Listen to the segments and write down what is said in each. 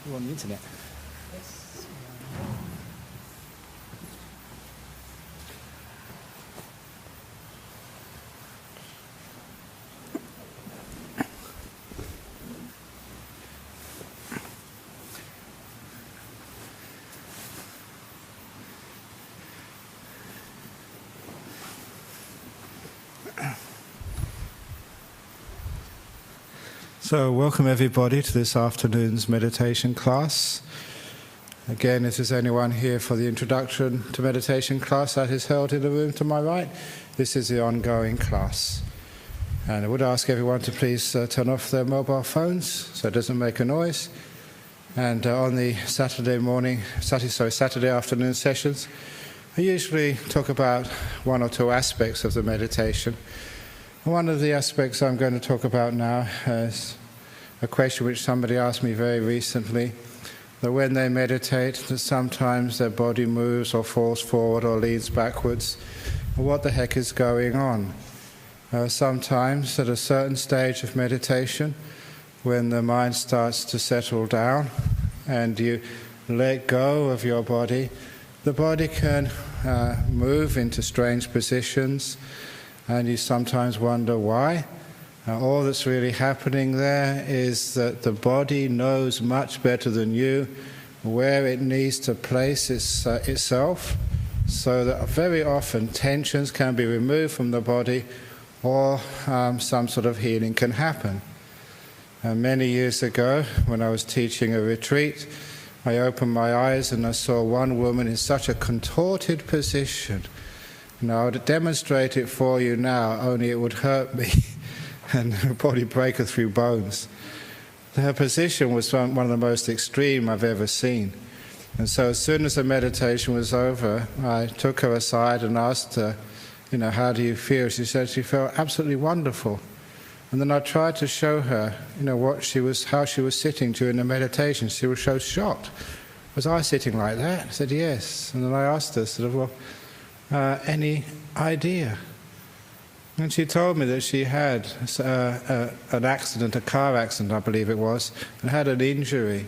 You're on the internet. So, welcome everybody to this afternoon's meditation class. Again, if there's anyone here for the introduction to meditation class that is held in the room to my right, this is the ongoing class. And I would ask everyone to please turn off their mobile phones so it doesn't make a noise. And on the Saturday afternoon sessions, I usually talk about one or two aspects of the meditation. One of the aspects I'm going to talk about now is a question which somebody asked me very recently, that when they meditate, that sometimes their body moves or falls forward or leans backwards. What the heck is going on? Sometimes at a certain stage of meditation, when the mind starts to settle down and you let go of your body, the body can move into strange positions, and you sometimes wonder why. All that's really happening there is that the body knows much better than you where it needs to place itself, so that very often tensions can be removed from the body or some sort of healing can happen. Many years ago, when I was teaching a retreat, I opened my eyes and I saw one woman in such a contorted position. Now, I would demonstrate it for you now, only it would hurt me and probably break her through bones. Her position was one of the most extreme I've ever seen. And so as soon as the meditation was over, I took her aside and asked her, how do you feel? She said she felt absolutely wonderful. And then I tried to show her, how she was sitting during the meditation. She was so shocked. Was I sitting like that? I said, yes. And then I asked her, any idea? And she told me that she had an accident, a car accident, I believe it was, and had an injury.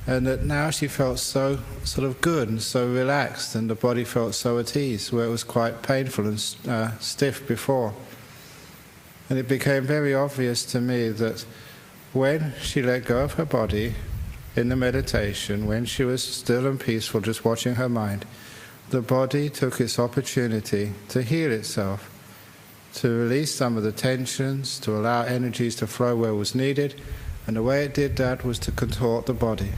And that now she felt so sort of good and so relaxed, and the body felt so at ease, where it was quite painful and stiff before. And it became very obvious to me that when she let go of her body in the meditation, when she was still and peaceful, just watching her mind, the body took its opportunity to heal itself, to release some of the tensions, to allow energies to flow where was needed, and the way it did that was to contort the body.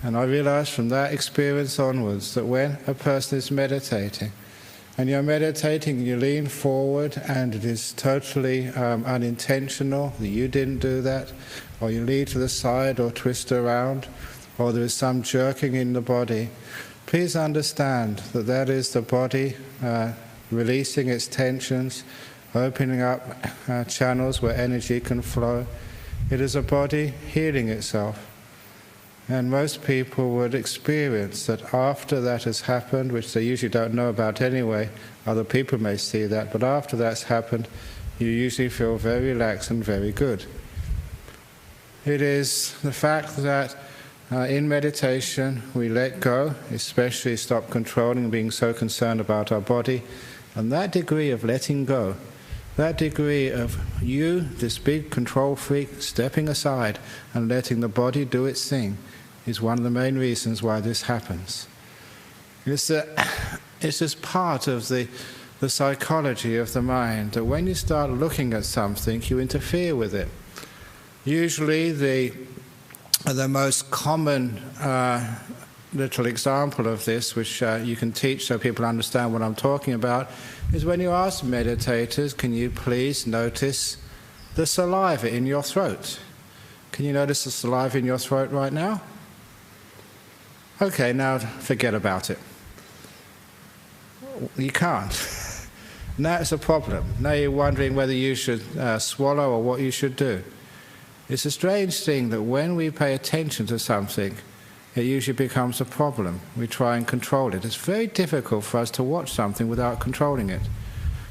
And I realized from that experience onwards that when a person is meditating, and you're meditating, you lean forward and it is totally unintentional, that you didn't do that, or you lean to the side or twist around, or there is some jerking in the body, please understand that that is the body releasing its tensions, opening up channels where energy can flow. It is a body healing itself. And most people would experience that after that has happened, which they usually don't know about anyway, other people may see that, but after that's happened, you usually feel very relaxed and very good. It is the fact that in meditation we let go, especially stop controlling and being so concerned about our body, and that degree of letting go, that degree of you, this big control freak, stepping aside and letting the body do its thing, is one of the main reasons why this happens. It's just part of the psychology of the mind, that when you start looking at something, you interfere with it. Usually the most common little example of this, which you can teach so people understand what I'm talking about, is when you ask meditators, can you please notice the saliva in your throat? Can you notice the saliva in your throat right now? Okay, now forget about it. You can't. Now it's a problem. Now you're wondering whether you should swallow or what you should do. It's a strange thing that when we pay attention to something, it usually becomes a problem. We try and control it. It's very difficult for us to watch something without controlling it.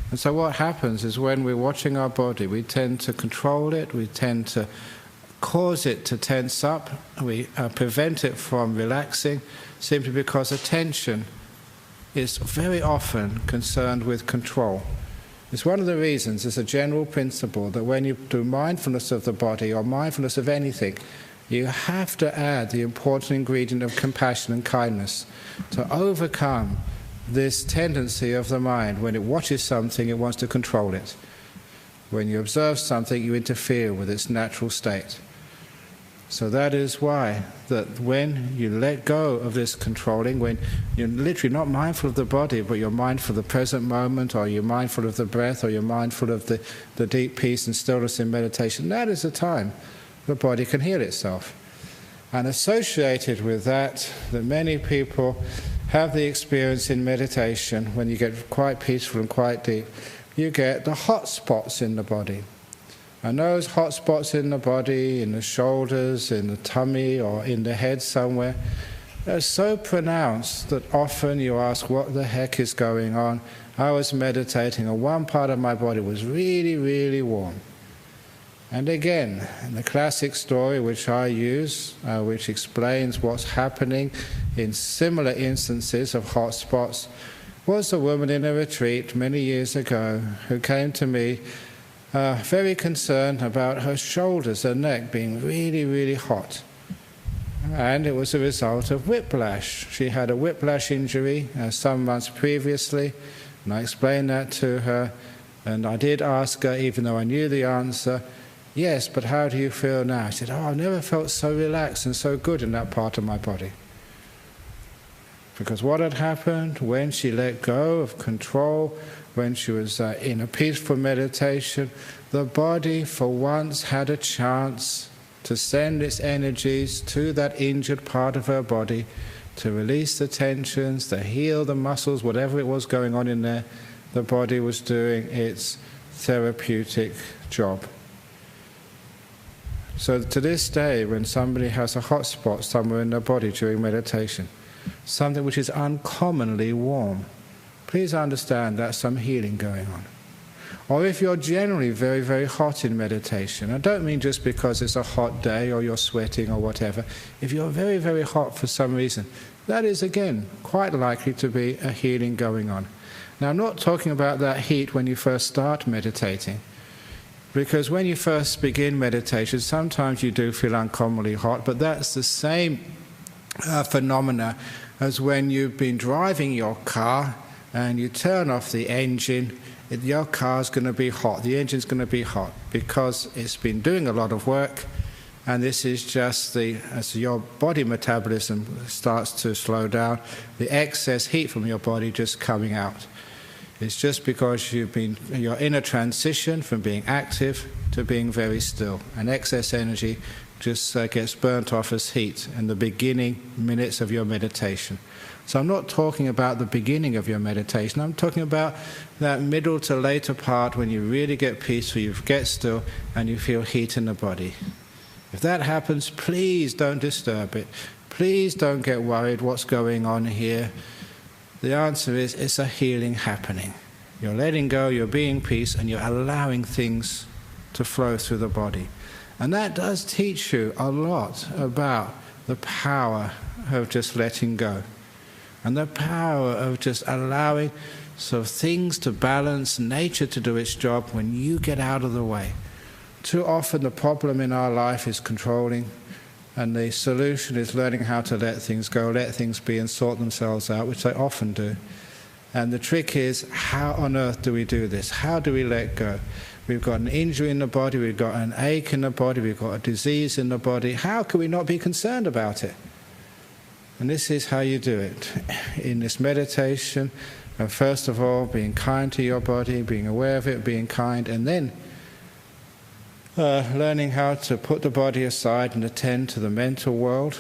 And so what happens is when we're watching our body, we tend to control it, we tend to cause it to tense up, we prevent it from relaxing, simply because attention is very often concerned with control. It's one of the reasons, it's a general principle, that when you do mindfulness of the body or mindfulness of anything, you have to add the important ingredient of compassion and kindness to overcome this tendency of the mind. When it watches something, it wants to control it. When you observe something, you interfere with its natural state. So that is why that when you let go of this controlling, when you're literally not mindful of the body, but you're mindful of the present moment, or you're mindful of the breath, or you're mindful of the deep peace and stillness in meditation, that is the time the body can heal itself. And associated with that many people have the experience in meditation, when you get quite peaceful and quite deep, you get the hot spots in the body. And those hot spots in the body, in the shoulders, in the tummy, or in the head somewhere, are so pronounced that often you ask, what the heck is going on? I was meditating and one part of my body was really, really warm. And again, the classic story which I use, which explains what's happening in similar instances of hot spots, was a woman in a retreat many years ago who came to me very concerned about her shoulders, her neck being really, really hot. And it was a result of whiplash. She had a whiplash injury some months previously, and I explained that to her, and I did ask her, even though I knew the answer, yes, but how do you feel now? She said, oh, I've never felt so relaxed and so good in that part of my body. Because what had happened when she let go of control, when she was in a peaceful meditation, the body for once had a chance to send its energies to that injured part of her body, to release the tensions, to heal the muscles, whatever it was going on in there. The body was doing its therapeutic job. So to this day, when somebody has a hot spot somewhere in their body during meditation, something which is uncommonly warm, please understand that's some healing going on. Or if you're generally very, very hot in meditation, I don't mean just because it's a hot day or you're sweating or whatever, if you're very, very hot for some reason, that is again quite likely to be a healing going on. Now I'm not talking about that heat when you first start meditating, because when you first begin meditation, sometimes you do feel uncommonly hot, but that's the same phenomena as when you've been driving your car and you turn off the engine. Your car's going to be hot, the engine's going to be hot, because it's been doing a lot of work, and this is just as your body metabolism starts to slow down, the excess heat from your body just coming out. It's just because you're in a transition from being active to being very still, and excess energy just gets burnt off as heat in the beginning minutes of your meditation. So I'm not talking about the beginning of your meditation, I'm talking about that middle to later part when you really get peaceful, you get still, and you feel heat in the body. If that happens, please don't disturb it. Please don't get worried what's going on here. The answer is, it's a healing happening. You're letting go, you're being peace, and you're allowing things to flow through the body. And that does teach you a lot about the power of just letting go, and the power of just allowing things to balance, nature to do its job when you get out of the way. Too often the problem in our life is controlling, and the solution is learning how to let things go, let things be and sort themselves out, which they often do. And the trick is, how on earth do we do this? How do we let go? We've got an injury in the body, we've got an ache in the body, we've got a disease in the body. How can we not be concerned about it? And this is how you do it. In this meditation, first of all, being kind to your body, being aware of it, being kind, and then learning how to put the body aside and attend to the mental world.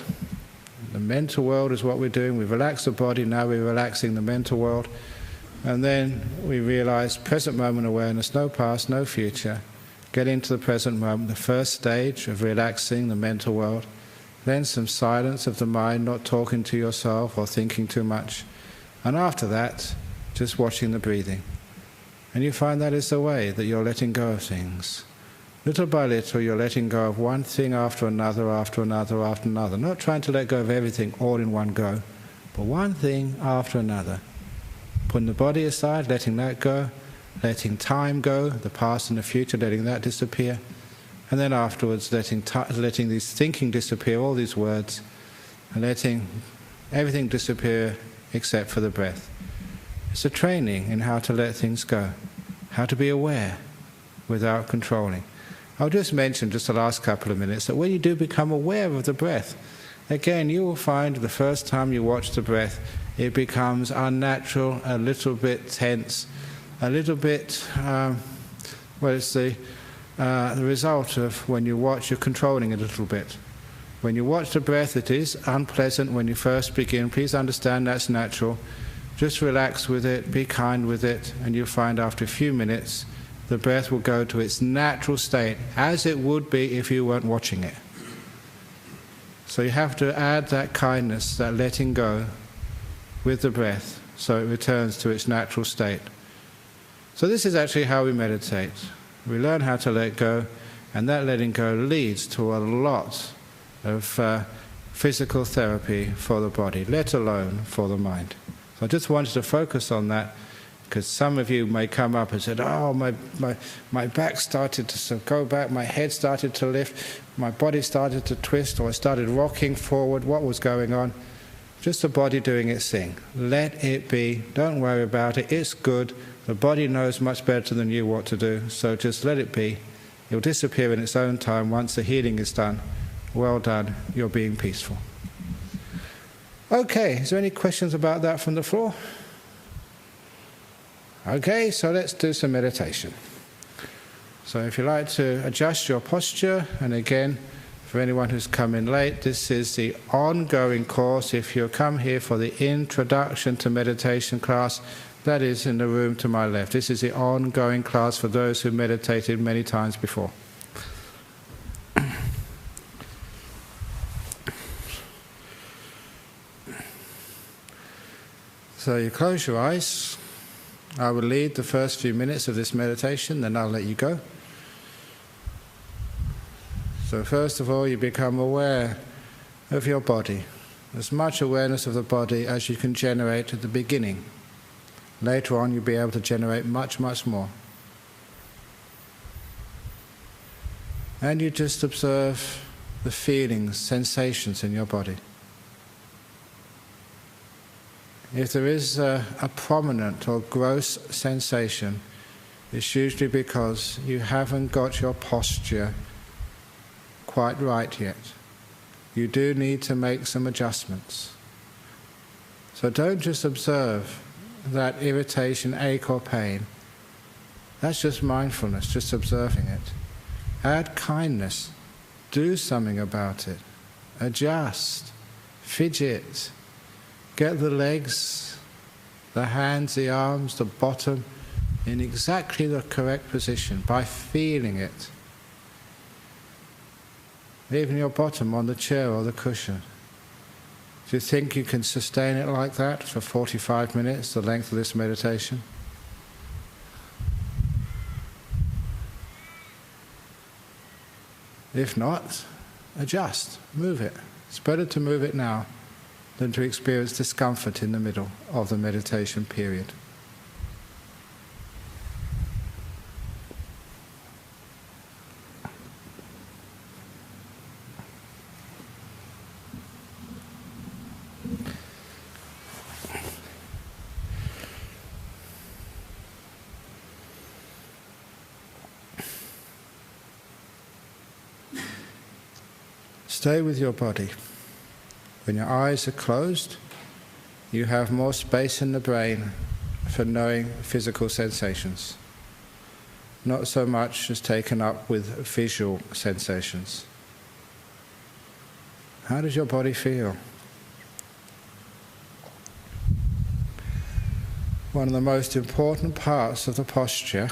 The mental world is what we're doing. We've relaxed the body, now we're relaxing the mental world. And then we realize present moment awareness, no past, no future. Get into the present moment, the first stage of relaxing the mental world. Then some silence of the mind, not talking to yourself or thinking too much. And after that, just watching the breathing. And you find that is the way that you're letting go of things. Little by little, you're letting go of one thing after another, after another, after another. Not trying to let go of everything all in one go, but one thing after another. Putting the body aside, letting that go, letting time go, the past and the future, letting that disappear, and then afterwards letting this thinking disappear, all these words, and letting everything disappear except for the breath. It's a training in how to let things go, how to be aware without controlling. I'll just mention, just the last couple of minutes, that when you do become aware of the breath, again, you will find the first time you watch the breath, it becomes unnatural, a little bit tense, a little bit, it's the result of when you watch, you're controlling a little bit. When you watch the breath, it is unpleasant when you first begin. Please understand that's natural. Just relax with it, be kind with it, and you'll find after a few minutes, the breath will go to its natural state, as it would be if you weren't watching it. So you have to add that kindness, that letting go, with the breath, so it returns to its natural state. So this is actually how we meditate. We learn how to let go, and that letting go leads to a lot of physical therapy for the body, let alone for the mind. So I just wanted to focus on that, because some of you may come up and said, oh, my back started to go back, my head started to lift, my body started to twist, or I started rocking forward. What was going on? Just the body doing its thing. Let it be. Don't worry about it. It's good. The body knows much better than you what to do, so just let it be. It'll disappear in its own time once the healing is done. Well done. You're being peaceful. Okay, is there any questions about that from the floor? Okay, so let's do some meditation. So if you like to adjust your posture, and again, for anyone who's come in late, this is the ongoing course. If you come here for the introduction to meditation class, that is in the room to my left. This is the ongoing class for those who meditated many times before. So you close your eyes. I will lead the first few minutes of this meditation, then I'll let you go. So first of all, you become aware of your body. As much awareness of the body as you can generate at the beginning. Later on, you'll be able to generate much, much more. And you just observe the feelings, sensations in your body. If there is a prominent or gross sensation, it's usually because you haven't got your posture quite right yet. You do need to make some adjustments. So don't just observe that irritation, ache or pain. That's just mindfulness, just observing it. Add kindness. Do something about it. Adjust. Fidget. Get the legs, the hands, the arms, the bottom in exactly the correct position by feeling it. Even your bottom on the chair or the cushion. Do you think you can sustain it like that for 45 minutes, the length of this meditation? If not, adjust, move it. It's better to move it now than to experience discomfort in the middle of the meditation period. Stay with your body. When your eyes are closed, you have more space in the brain for knowing physical sensations. Not so much as taken up with visual sensations. How does your body feel? One of the most important parts of the posture,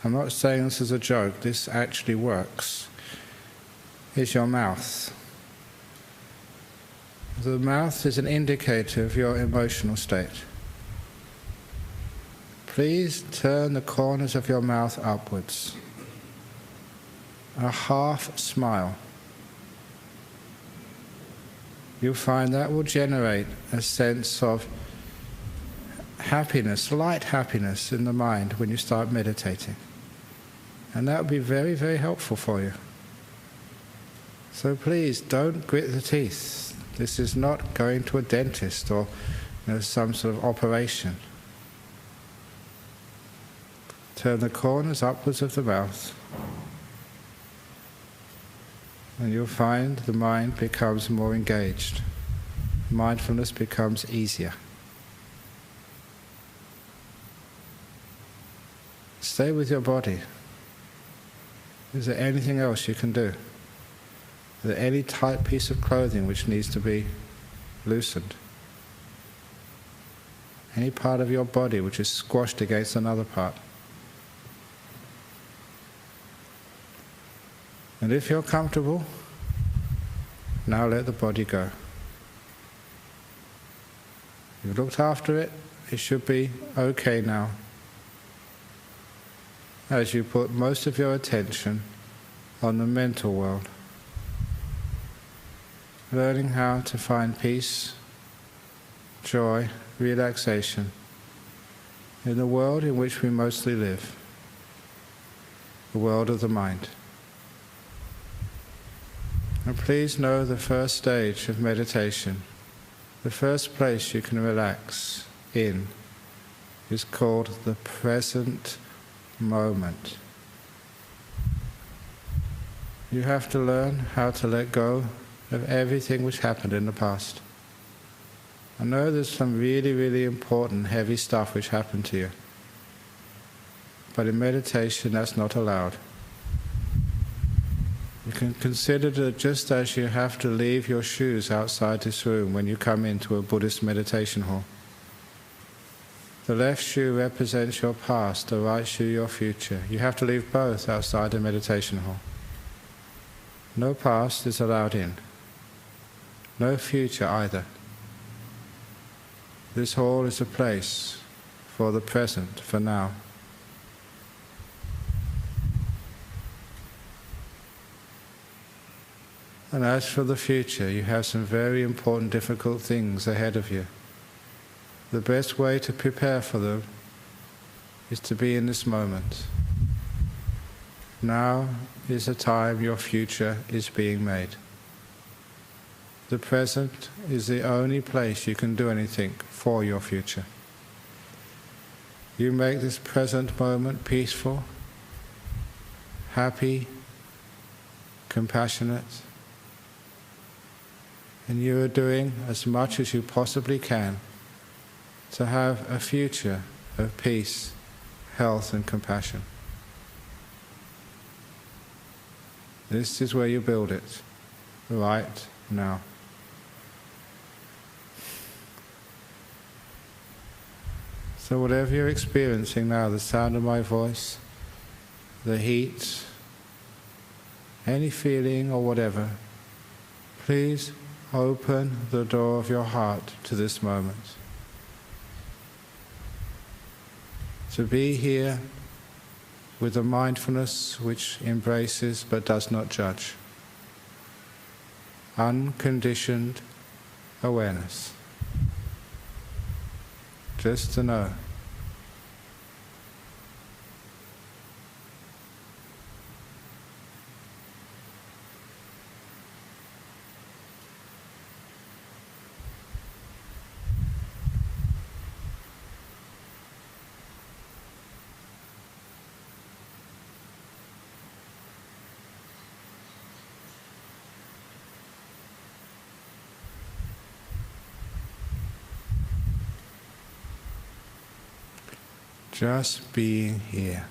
I'm not saying this as a joke, this actually works, is your mouth. The mouth is an indicator of your emotional state. Please turn the corners of your mouth upwards. a half smile. You'll find that will generate a sense of happiness, light happiness in the mind when you start meditating. And that will be very, very helpful for you. So please don't grit the teeth. This is not going to a dentist or some sort of operation. Turn the corners upwards of the mouth, and you'll find the mind becomes more engaged. Mindfulness becomes easier. Stay with your body. Is there anything else you can do? Is there any tight piece of clothing which needs to be loosened? Any part of your body which is squashed against another part? And if you're comfortable, now let the body go. You've looked after it, it should be okay now. As you put most of your attention on the mental world, learning how to find peace, joy, relaxation in the world in which we mostly live, the world of the mind. And please know the first stage of meditation, the first place you can relax in, is called the present moment. You have to learn how to let go of everything which happened in the past. I know there's some really, really important, heavy stuff which happened to you, but in meditation that's not allowed. You can consider that just as you have to leave your shoes outside this room when you come into a Buddhist meditation hall. The left shoe represents your past, the right shoe your future. You have to leave both outside the meditation hall. No past is allowed in. No future either. This hall is a place for the present, for now. And as for the future, you have some very important, difficult things ahead of you. The best way to prepare for them is to be in this moment. Now is the time your future is being made. The present is the only place you can do anything for your future. You make this present moment peaceful, happy, compassionate, and you are doing as much as you possibly can to have a future of peace, health and compassion. This is where you build it, right now. So whatever you're experiencing now, the sound of my voice, the heat, any feeling or whatever, please open the door of your heart to this moment. To be here with a mindfulness which embraces but does not judge. Unconditioned awareness. Just to know. Just being here.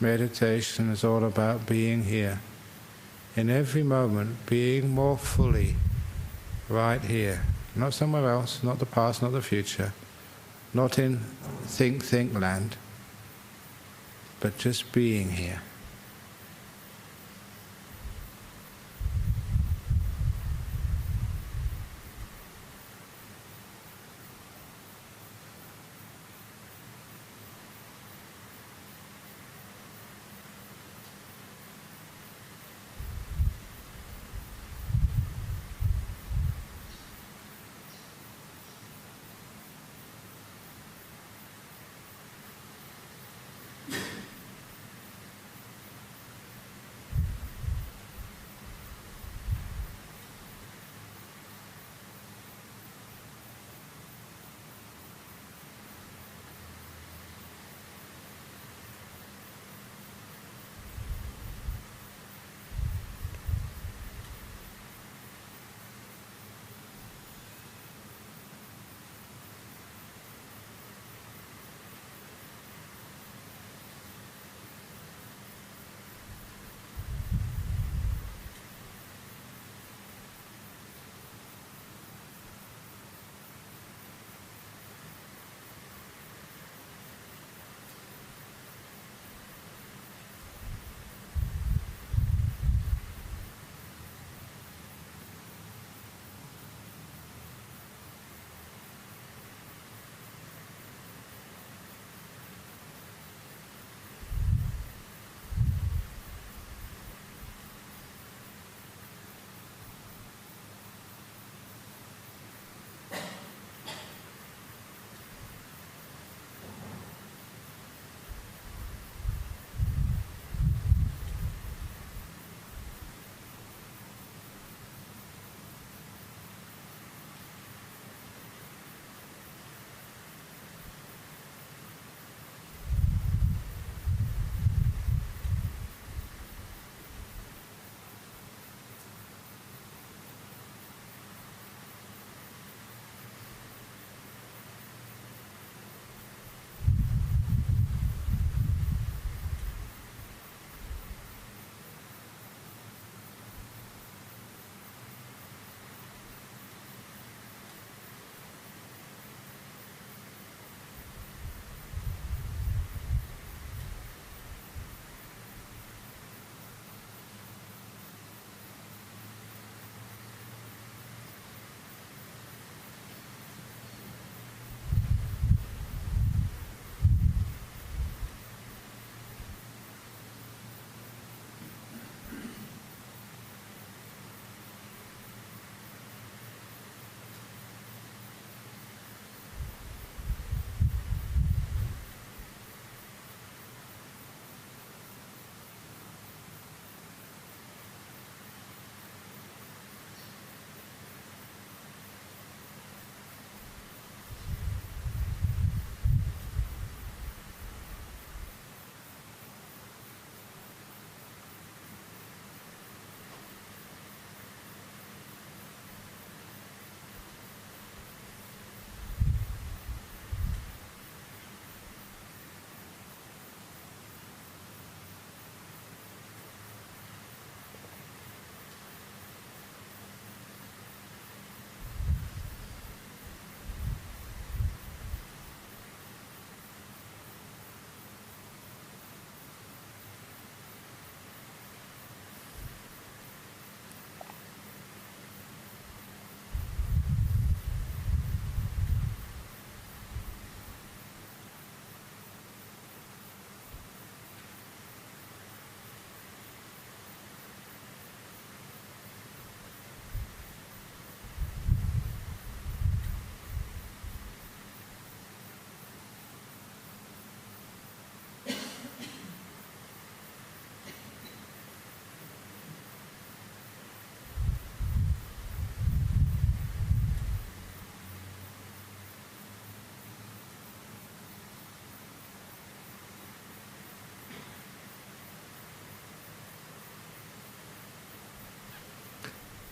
Meditation is all about being here. In every moment, being more fully right here. Not somewhere else, not the past, not the future. Not in think land. But just being here.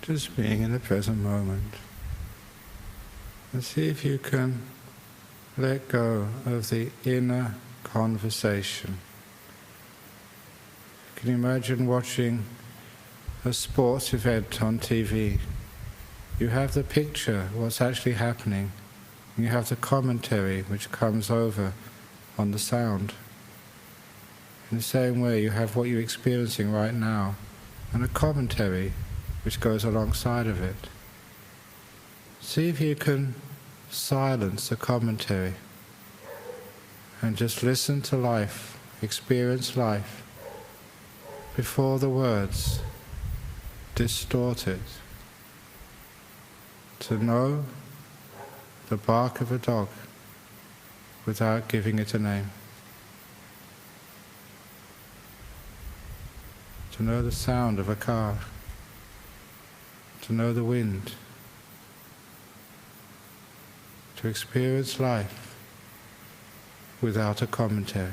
just being in the present moment. And see if you can let go of the inner conversation. You can imagine watching a sports event on TV. You have the picture, what's actually happening. You have the commentary which comes over on the sound. In the same way, you have what you're experiencing right now, and a commentary which goes alongside of it. See if you can silence the commentary and just listen to life, experience life, before the words distort it. To know the bark of a dog without giving it a name. To know the sound of a car. To know the wind. To experience life without a commentary.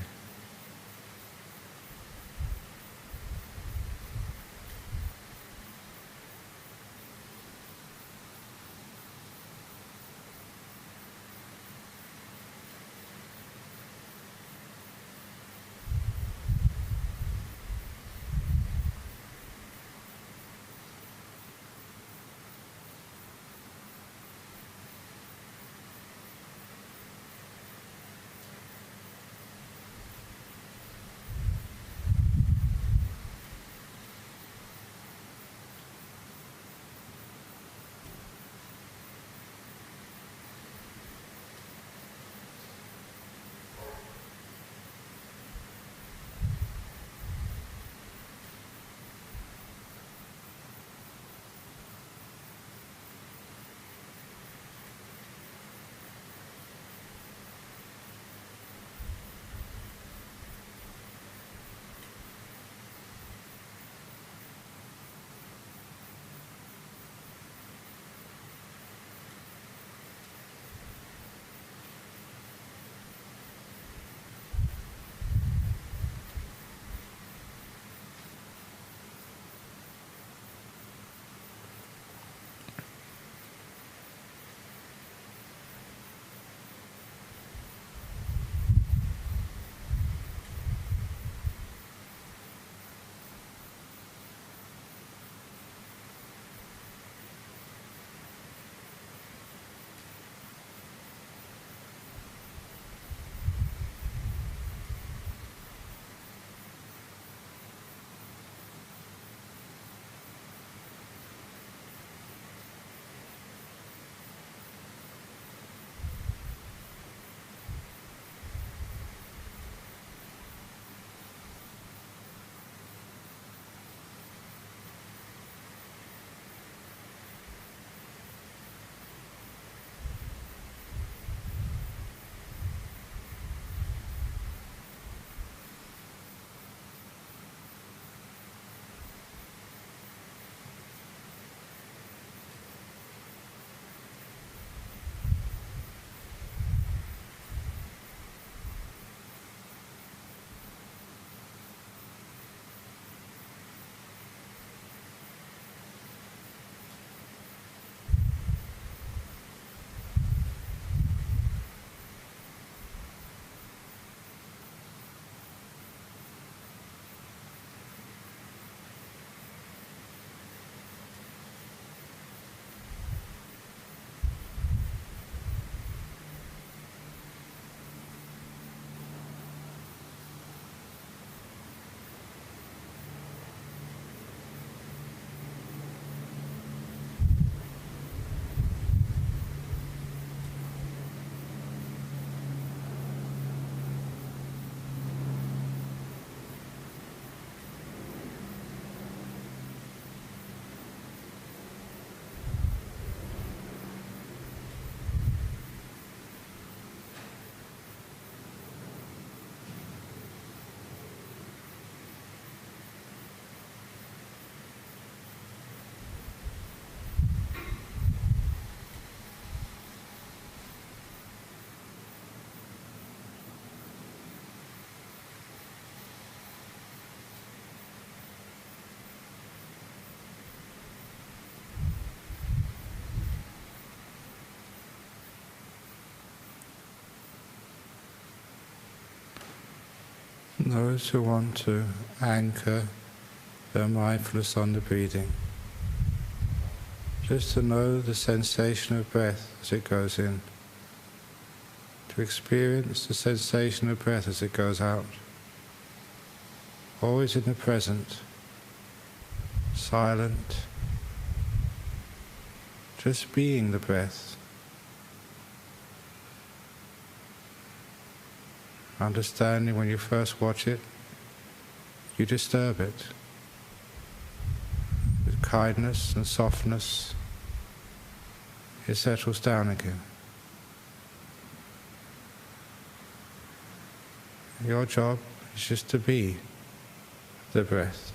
those who want to anchor their mindfulness on the breathing, just to know the sensation of breath as it goes in, to experience the sensation of breath as it goes out, always in the present, silent, just being the breath, understanding when you first watch it, you disturb it with kindness and softness. It settles down again. Your job is just to be the breath.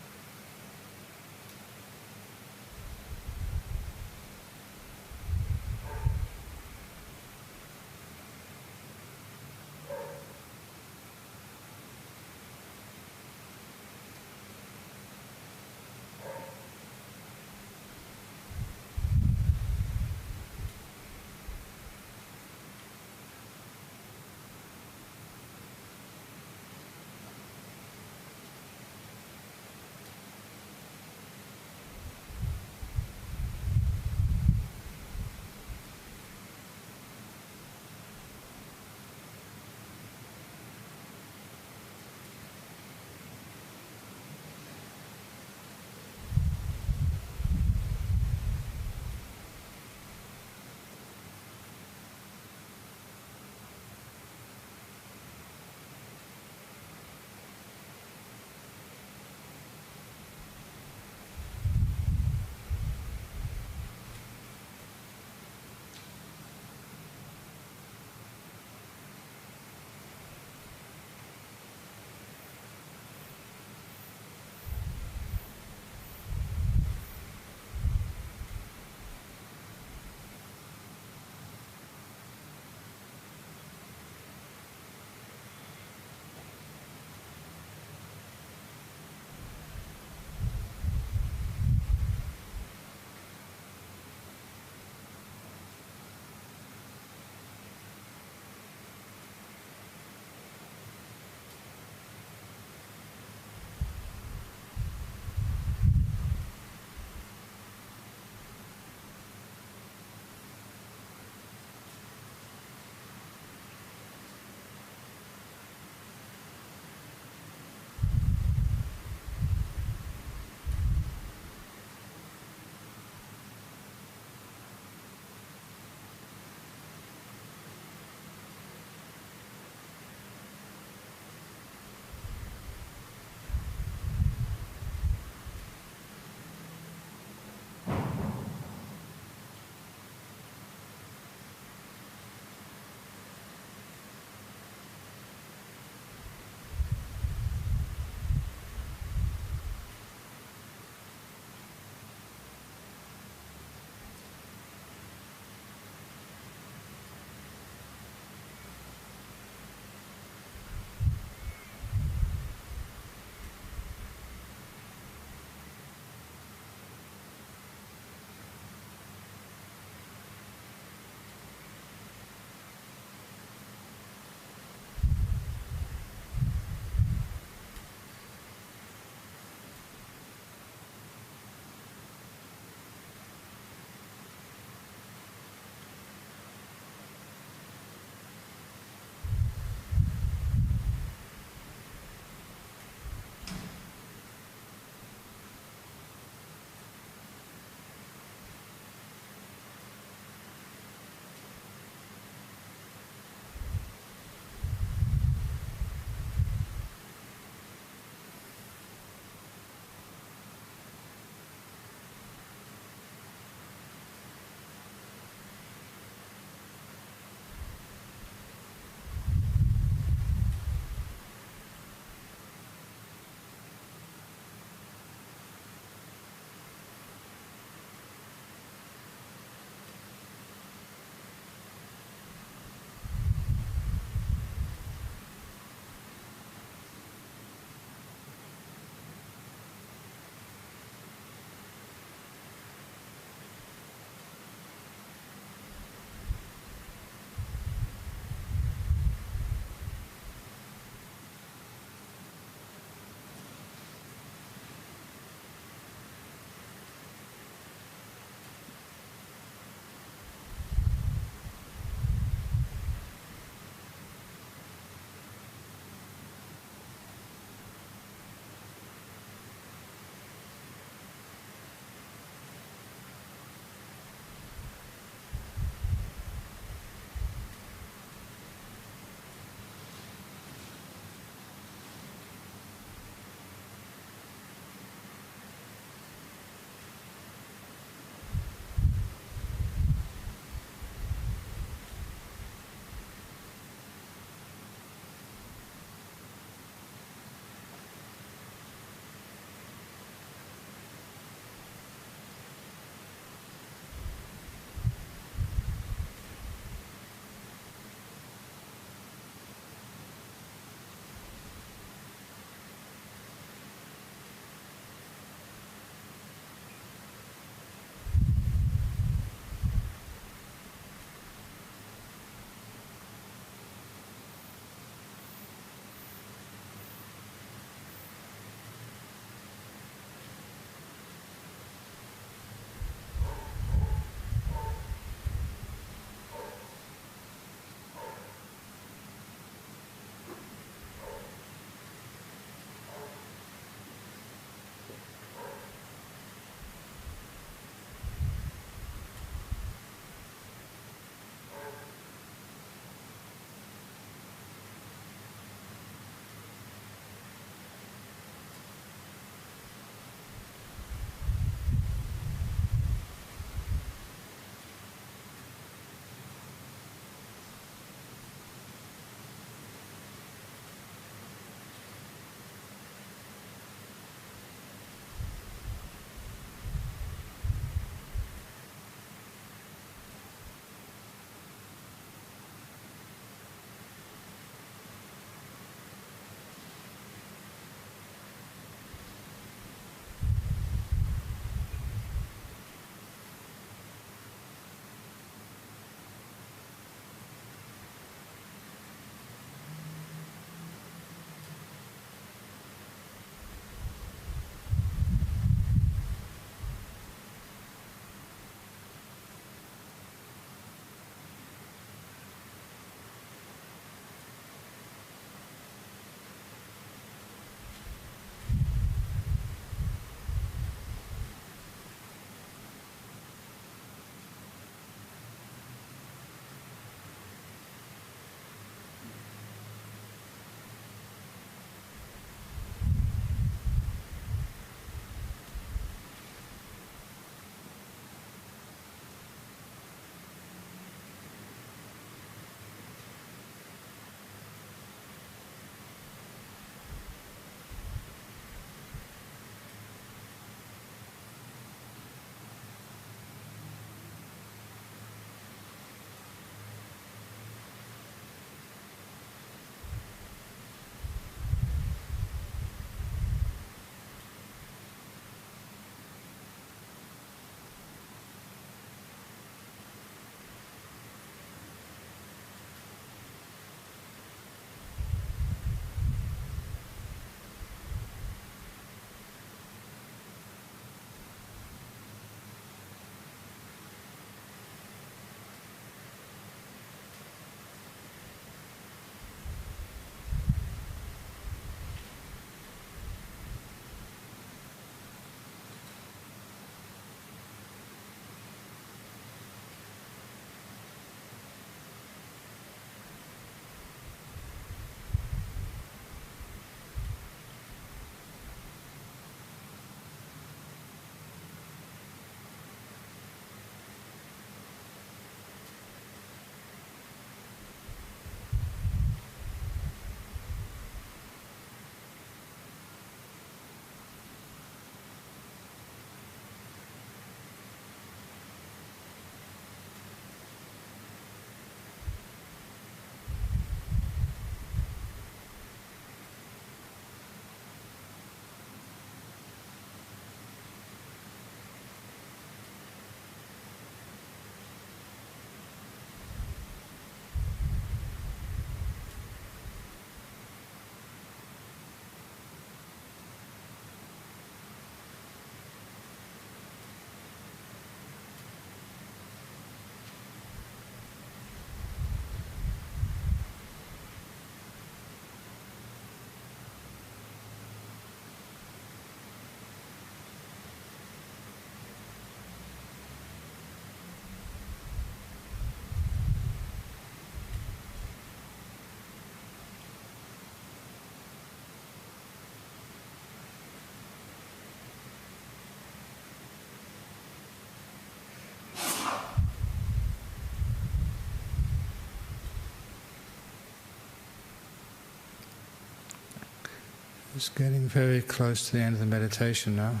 It's getting very close to the end of the meditation now.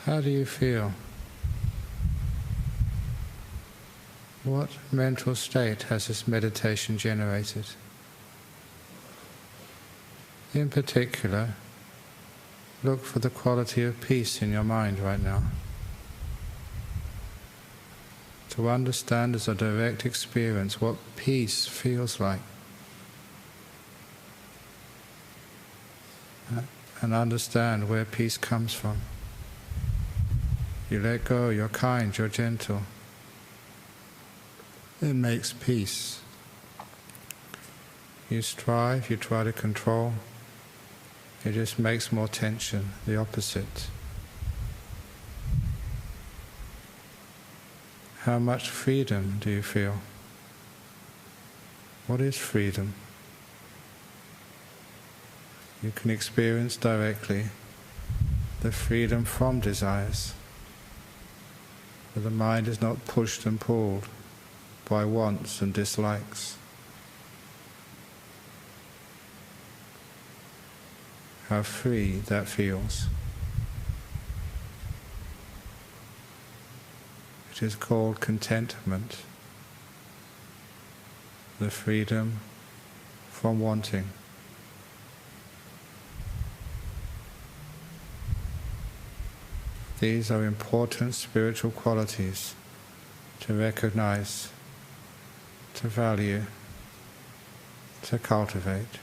How do you feel? What mental state has this meditation generated? In particular, look for the quality of peace in your mind right now. To understand as a direct experience what peace feels like. And understand where peace comes from. You let go, you're kind, you're gentle. It makes peace. You strive, you try to control. It just makes more tension, the opposite. How much freedom do you feel? What is freedom? You can experience directly the freedom from desires, where the mind is not pushed and pulled by wants and dislikes. How free that feels. It is called contentment, the freedom from wanting. These are important spiritual qualities to recognize, to value, to cultivate.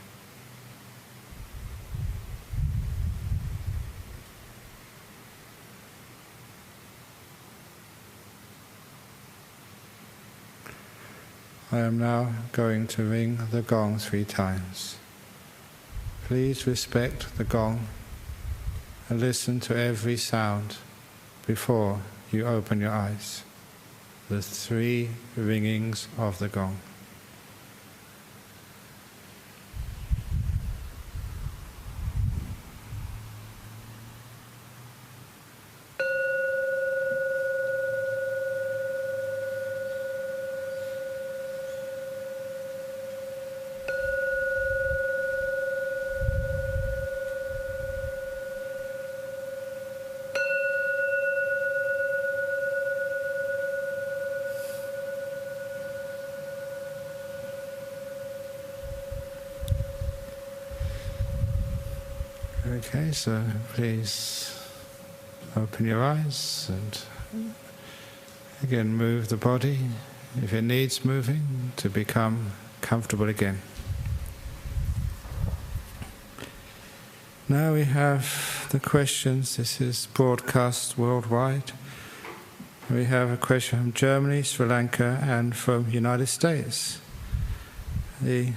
I am now going to ring the gong 3 times. Please respect the gong and listen to every sound before you open your eyes. The 3 ringings of the gong. Okay, so please open your eyes and again move the body, if it needs moving, to become comfortable again. Now we have the questions. This is broadcast worldwide. We have a question from Germany, Sri Lanka and from the United States. The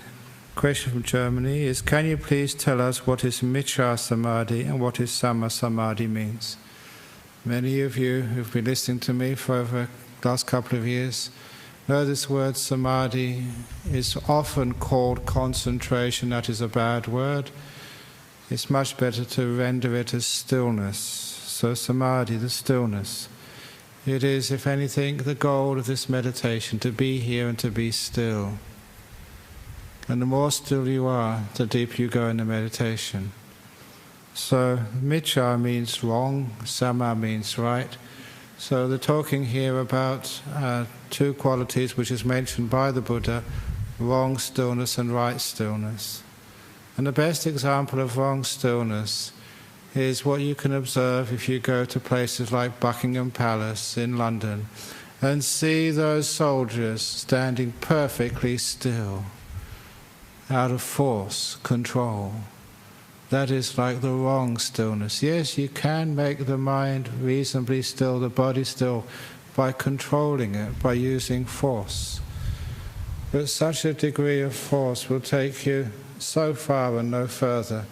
question from Germany is, can you please tell us what is miccha samadhi and what is samma samadhi means? Many of you who've been listening to me for over the last couple of years know this word samadhi is often called concentration. That is a bad word. It's much better to render it as stillness. So samadhi, the stillness. It is, if anything, the goal of this meditation, to be here and to be still. And the more still you are, the deeper you go in the meditation. So, miccha means wrong, samma means right. So they're talking here about 2 qualities which is mentioned by the Buddha, wrong stillness and right stillness. And the best example of wrong stillness is what you can observe if you go to places like Buckingham Palace in London and see those soldiers standing perfectly still, out of force, control. That is like the wrong stillness. Yes, you can make the mind reasonably still, the body still, by controlling it, by using force. But such a degree of force will take you so far and no further,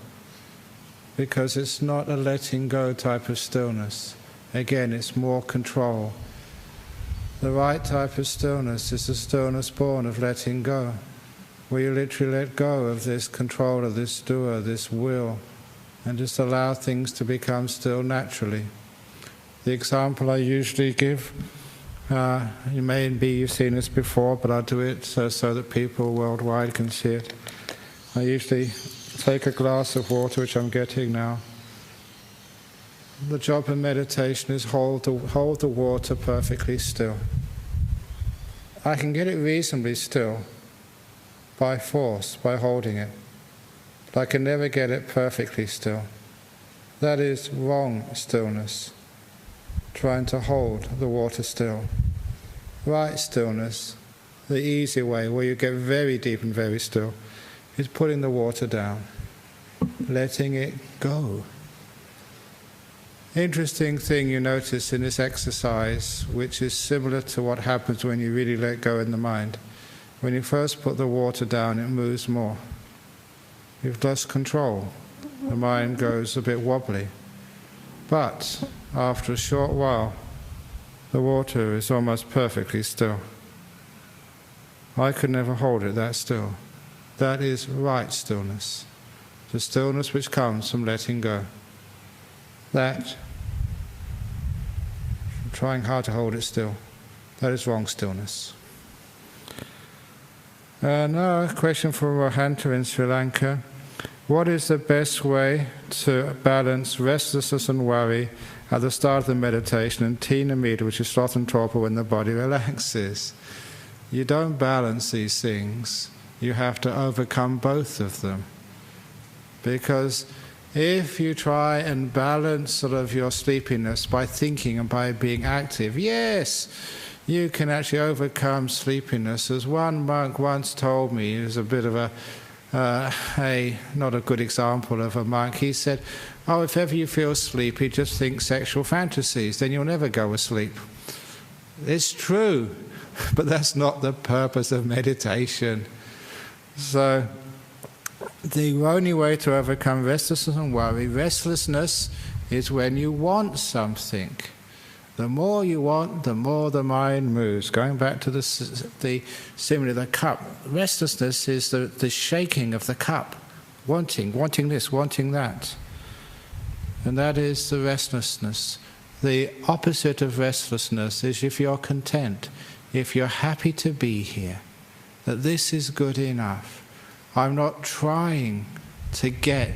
because it's not a letting go type of stillness. Again, it's more control. The right type of stillness is the stillness born of letting go, where you literally let go of this controller, this doer, this will, and just allow things to become still naturally. The example I usually give, you've seen this before, but I'll do it so that people worldwide can see it. I usually take a glass of water, which I'm getting now. The job of meditation is hold the water perfectly still. I can get it reasonably still by force, by holding it. But I can never get it perfectly still. That is wrong stillness, trying to hold the water still. Right stillness, the easy way, where you get very deep and very still, is putting the water down, letting it go. Interesting thing you notice in this exercise, which is similar to what happens when you really let go in the mind. When you first put the water down, it moves more. You've lost control. The mind goes a bit wobbly. But after a short while, the water is almost perfectly still. I could never hold it that still. That is right stillness. The stillness which comes from letting go. That, trying hard to hold it still, that is wrong stillness. Now a question from Rohanta in Sri Lanka. What is the best way to balance restlessness and worry at the start of the meditation and tina mita, which is sloth and torpor, when the body relaxes? You don't balance these things. You have to overcome both of them. Because if you try and balance sort of your sleepiness by thinking and by being active, yes, you can actually overcome sleepiness. As one monk once told me, he was a bit of not a good example of a monk. He said, "Oh, if ever you feel sleepy, just think sexual fantasies, then you'll never go asleep." It's true, but that's not the purpose of meditation. So the only way to overcome restlessness and worry, restlessness is when you want something. The more you want, the more the mind moves. Going back to the simile, the cup. Restlessness is the shaking of the cup. Wanting this, wanting that. And that is the restlessness. The opposite of restlessness is if you're content, if you're happy to be here, that this is good enough. I'm not trying to get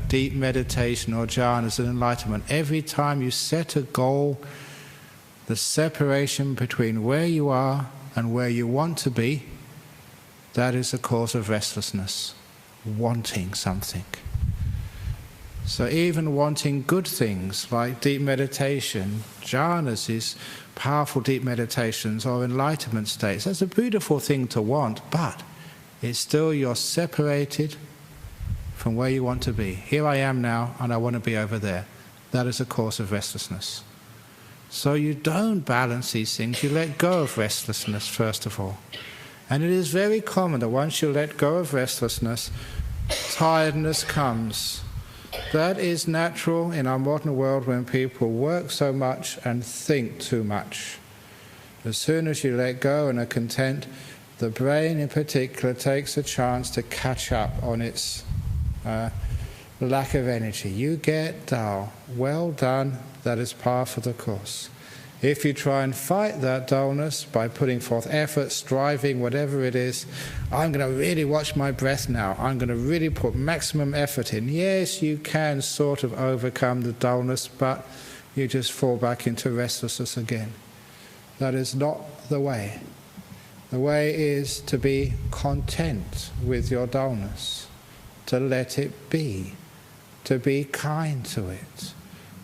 deep meditation or jhanas and enlightenment. Every time you set a goal, the separation between where you are and where you want to be, that is the cause of restlessness, wanting something. So even wanting good things like deep meditation, jhanas is powerful deep meditations or enlightenment states, that's a beautiful thing to want, but it's still you're separated from where you want to be. Here I am now, and I want to be over there. That is a cause of restlessness. So you don't balance these things. You let go of restlessness, first of all. And it is very common that once you let go of restlessness, tiredness comes. That is natural in our modern world when people work so much and think too much. As soon as you let go and are content, the brain in particular takes a chance to catch up on its lack of energy. You get dull. Well done, that is part of the course. If you try and fight that dullness by putting forth effort, striving, whatever it is, I'm going to really watch my breath now, I'm going to really put maximum effort in. Yes, you can sort of overcome the dullness, but you just fall back into restlessness again. That is not the way. The way is to be content with your dullness, to let it be, to be kind to it,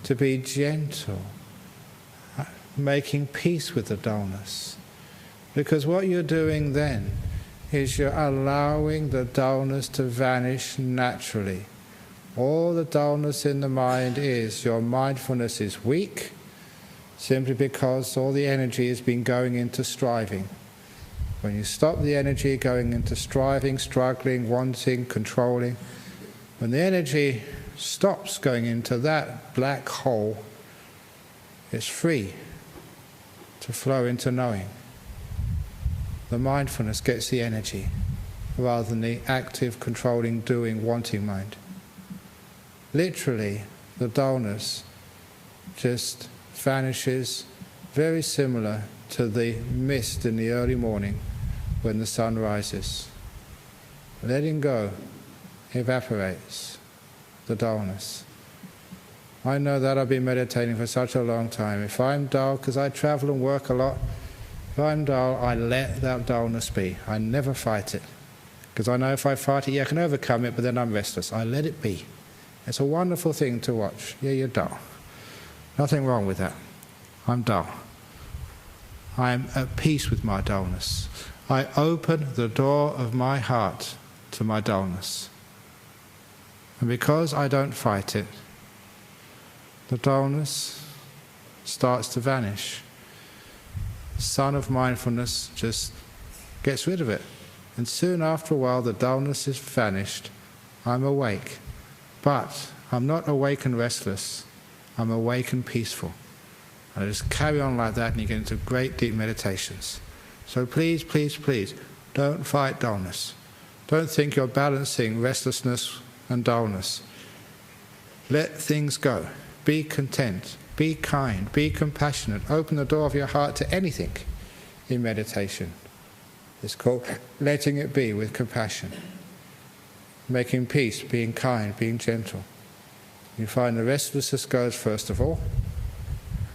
to be gentle, making peace with the dullness. Because what you're doing then is you're allowing the dullness to vanish naturally. All the dullness in the mind is your mindfulness is weak, simply because all the energy has been going into striving. When you stop the energy going into striving, struggling, wanting, controlling, when the energy stops going into that black hole, it's free to flow into knowing. The mindfulness gets the energy rather than the active, controlling, doing, wanting mind. Literally, the dullness just vanishes, very similar to the mist in the early morning when the sun rises. letting go evaporates the dullness. I know that I've been meditating for such a long time. If I'm dull, because I travel and work a lot, if I'm dull, I let that dullness be. I never fight it. Because I know if I fight it, I can overcome it, but then I'm restless. I let it be. It's a wonderful thing to watch. Yeah, you're dull. Nothing wrong with that. I'm dull. I'm at peace with my dullness. I open the door of my heart to my dullness. And because I don't fight it, the dullness starts to vanish. The sun of mindfulness just gets rid of it. And soon after a while the dullness is vanished. I'm awake. But I'm not awake and restless. I'm awake and peaceful. And I just carry on like that and you get into great deep meditations. So please, please, please, don't fight dullness. Don't think you're balancing restlessness and dullness. Let things go. Be content, be kind, be compassionate. Open the door of your heart to anything in meditation. It's called letting it be with compassion. Making peace, being kind, being gentle. You find the restlessness goes first of all,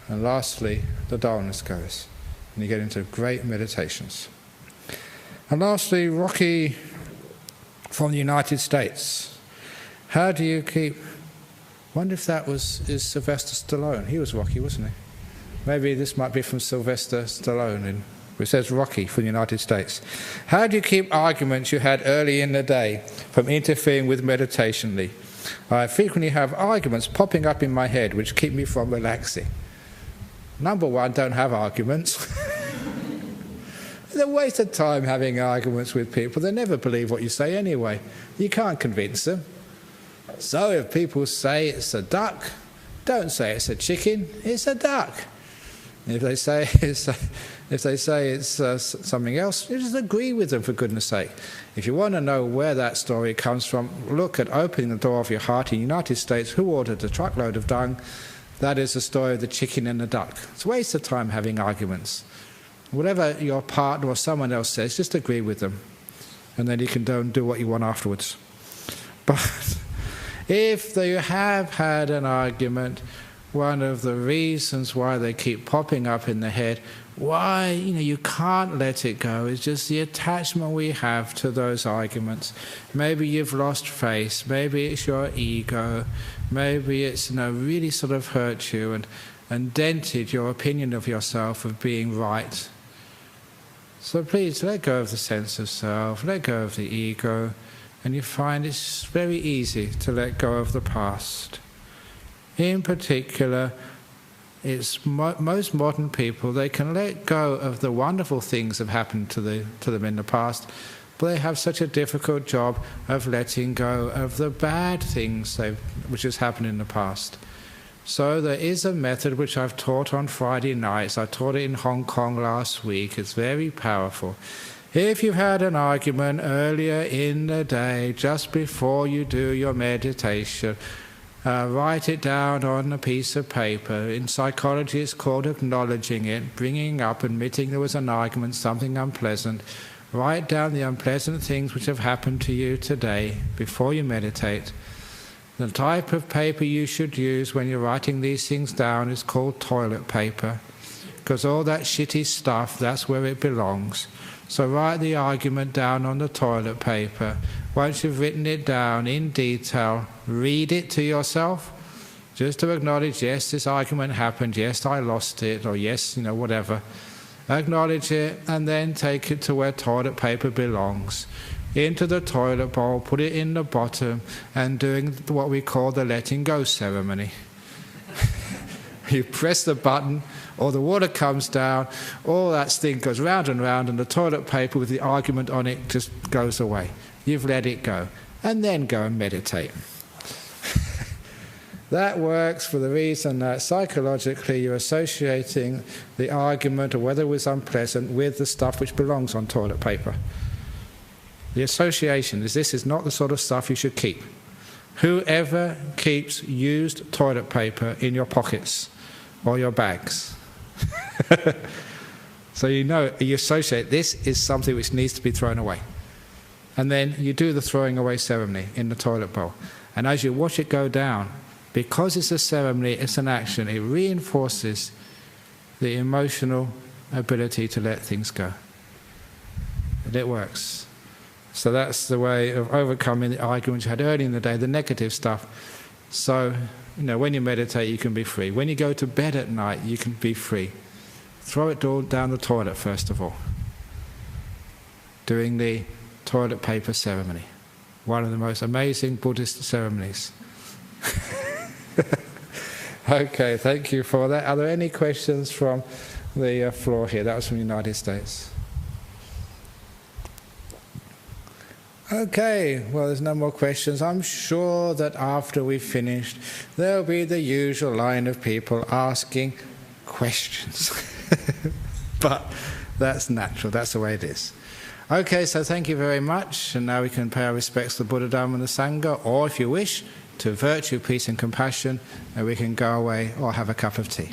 and lastly, the dullness goes. And you get into great meditations. And lastly, Rocky from the United States. How do you keep... I wonder if that is Sylvester Stallone. He was Rocky, wasn't he? Maybe this might be from Sylvester Stallone. It says Rocky from the United States. How do you keep arguments you had early in the day from interfering with meditation? I frequently have arguments popping up in my head which keep me from relaxing. Number one, don't have arguments. It's a waste of time having arguments with people. They never believe what you say anyway. You can't convince them. So if people say it's a duck, don't say it's a chicken, it's a duck. If they say it's something else, you just agree with them, for goodness sake. If you want to know where that story comes from, look at Opening the Door of Your Heart in the United States. Who ordered a truckload of dung? That is the story of the chicken and the duck. It's a waste of time having arguments. Whatever your partner or someone else says, just agree with them. And then you can do what you want afterwards. But if you have had an argument, one of the reasons why they keep popping up in the head, why you can't let it go, is just the attachment we have to those arguments. Maybe you've lost faith, maybe it's your ego, maybe it's really sort of hurt you and dented your opinion of yourself of being right. So please let go of the sense of self, let go of the ego, and you find it's very easy to let go of the past. In particular, it's most modern people, they can let go of the wonderful things that have happened to them in the past, but they have such a difficult job of letting go of the bad things which has happened in the past. So there is a method which I've taught on Friday nights. I taught it in Hong Kong last week. It's very powerful. If you've had an argument earlier in the day, just before you do your meditation, write it down on a piece of paper. In psychology it's called acknowledging it, bringing up, admitting there was an argument, something unpleasant. Write down the unpleasant things which have happened to you today before you meditate. The type of paper you should use when you're writing these things down is called toilet paper, because all that shitty stuff, that's where it belongs. So write the argument down on the toilet paper. Once you've written it down in detail, read it to yourself, just to acknowledge, yes, this argument happened, yes, I lost it, or yes, whatever. Acknowledge it, and then take it to where toilet paper belongs. Into the toilet bowl, put it in the bottom, and doing what we call the letting go ceremony. You press the button, or the water comes down, all that thing goes round and round, and the toilet paper with the argument on it just goes away. You've let it go. And then go and meditate. That works for the reason that psychologically you're associating the argument, or whether it was unpleasant, with the stuff which belongs on toilet paper. The association is this is not the sort of stuff you should keep. Whoever keeps used toilet paper in your pockets or your bags, so you associate this is something which needs to be thrown away. And then you do the throwing away ceremony in the toilet bowl. And as you watch it go down, because it's a ceremony, it's an action, it reinforces the emotional ability to let things go. And it works. So that's the way of overcoming the arguments you had early in the day, the negative stuff. So, when you meditate, you can be free. When you go to bed at night, you can be free. Throw it all down the toilet, first of all. Doing the toilet paper ceremony. One of the most amazing Buddhist ceremonies. Okay, thank you for that. Are there any questions from the floor here? That was from the United States. Okay, well, there's no more questions. I'm sure that after we've finished, there'll be the usual line of people asking questions. But that's natural, that's the way it is. Okay, so thank you very much, and now we can pay our respects to the Buddha, Dhamma and the Sangha, or if you wish, to virtue, peace and compassion, and we can go away or have a cup of tea.